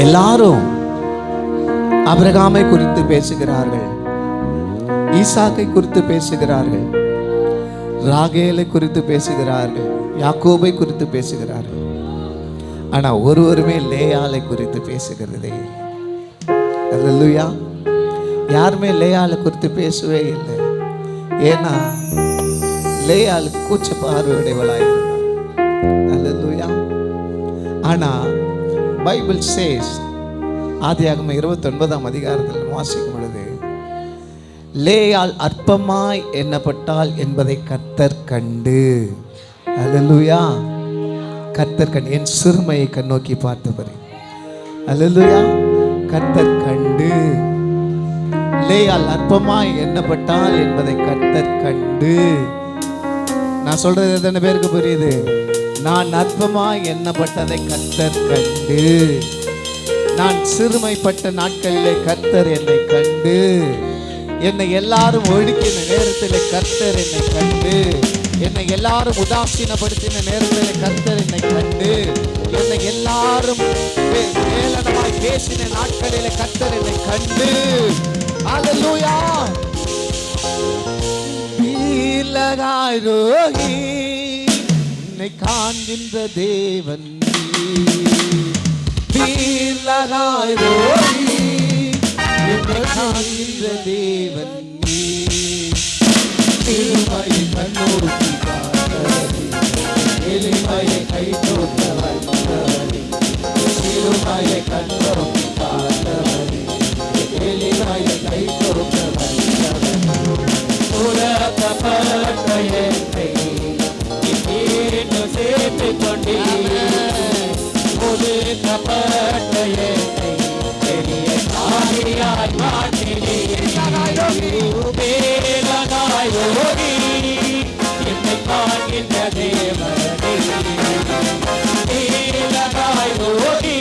எல்லாரும் ஆபிரகாமை குறித்து பேசுகிறார்கள், ஈசாக்கை குறித்து பேசுகிறார்கள், ராகேலை குறித்து பேசுகிறார்கள், யாக்கோபை குறித்து பேசுகிறார்கள். ஆனா ஒருவருமே லேயாளை குறித்து பேசுகிறதே இல்லை. அல்லேலூயா. யாருமே லேயாளை குறித்து பேசவே இல்லை. ஏன்னா லேயாள் கூச்ச பார்வையுடையவளாயிருந்தாள். அல்லேலூயா. ஆனா பைபிள் சேஸ், ஆதியாகமம் 29ஆம் அதிகாரத்தில் வாசிக்கும் பொழுது, லேயாள் அற்பமாய் எண்ணப்பட்டாள் என்பதை கர்த்தர் கண்டு. அல்லேலூயா. கர்த்தர் கண்டு, என் சிறுமையை கண்ணோக்கி பார்த்தவர். அல்லேலூயா. கர்த்தர் கண்டு, லேயாள் அற்பமாய் எண்ணப்பட்டாள் என்பதை கர்த்தர் கண்டு. நான் சொல்றது எத்தனை பேருக்கு புரியுது? நான் அற்பமாய் எண்ணப்பட்டதை கர்த்தர் கண்டு, நான் சிறுமைப்பட்ட நாட்களிலே கர்த்தர் என்னை கண்டு, என்னை எல்லாரும் ஒழுக்கின நேரத்தில் கர்த்தர் என்னை கண்டு, என்னை எல்லாரும் உதாசீனப்படுத்தின நேரத்தில் கர்த்தர் என்னை கண்டு, என்னை எல்லாரும் ஏளனமாய் பேசின நாட்களிலே கர்த்தர் என்னை கண்டு. அல்லேலூயா. பீலகாய் ரோகி, என்னை காண்கின்ற தேவன் பீலகாய் ரோகி, என்னை காண்கின்ற தேவன் திருமலை கண்ணோக்கி பார்த்தவரே, எளிமையை கை தோற்ற வந்தவரே, திருமலை கண்ணோக்கி பார்த்தவரே, எளிமையை கை தோற்ற வந்தவரே, உலகப்பட்ட என்னை இன்னும் சேர்த்துக் கொண்டீர், ஒதுக்கப்பட்ட என்னை பெரிய காரியாய் மாற்றினீர். யோகி, என்னை காண்கின்ற தேவனே, யோகி,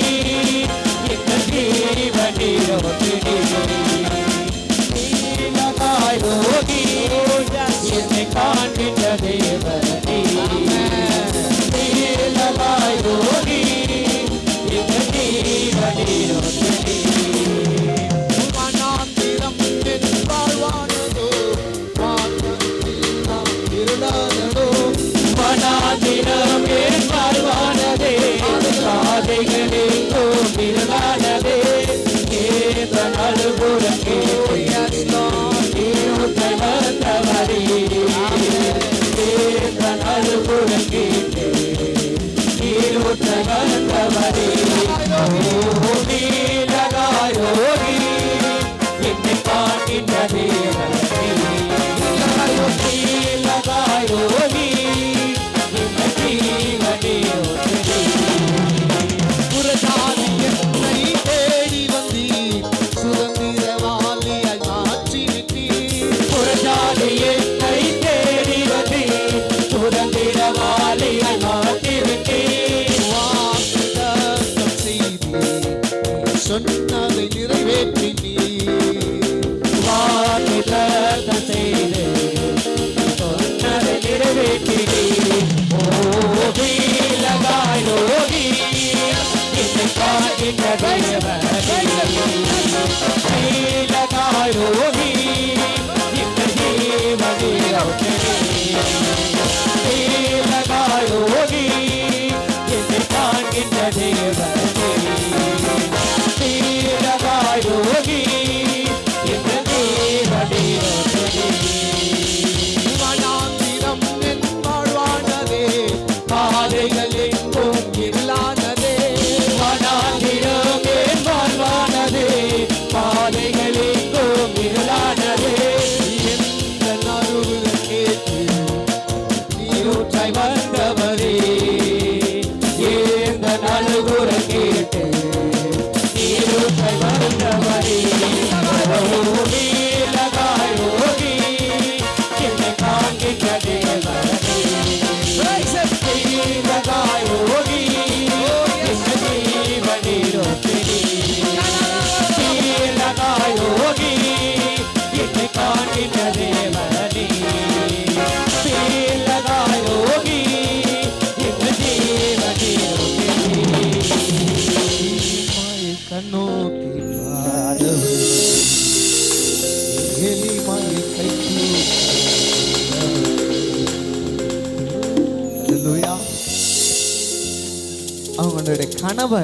இந்த ஜீவனியோகினி, யோகி, என்னை காண்கின்ற தேவனே, யோகி, இந்த ஜீவனியோகினி. சொன்னதை நிறைவேற்றி நீ வானிலகம் செய்து சொன்னதை நிறைவேற்றி நீ. ஓகி லகாய் யோகி, என்னை காண்கின்ற தேவனே, லகாய் யோகி, இந்த ஜீவனியோகினி, லகாய் யோகி, என்னை காண்கின்ற தேவனே, யோகி, இந்த ஜீவனியோகினி. வனாந்திரம் என் வாழ்வானதே, பாதைகள் எங்கும் இல்லாததே, வனாந்திரம் என் வாழ்வானதே, பாதைகள் எங்கும் இல்லாததே. அவங்களுடைய கனவை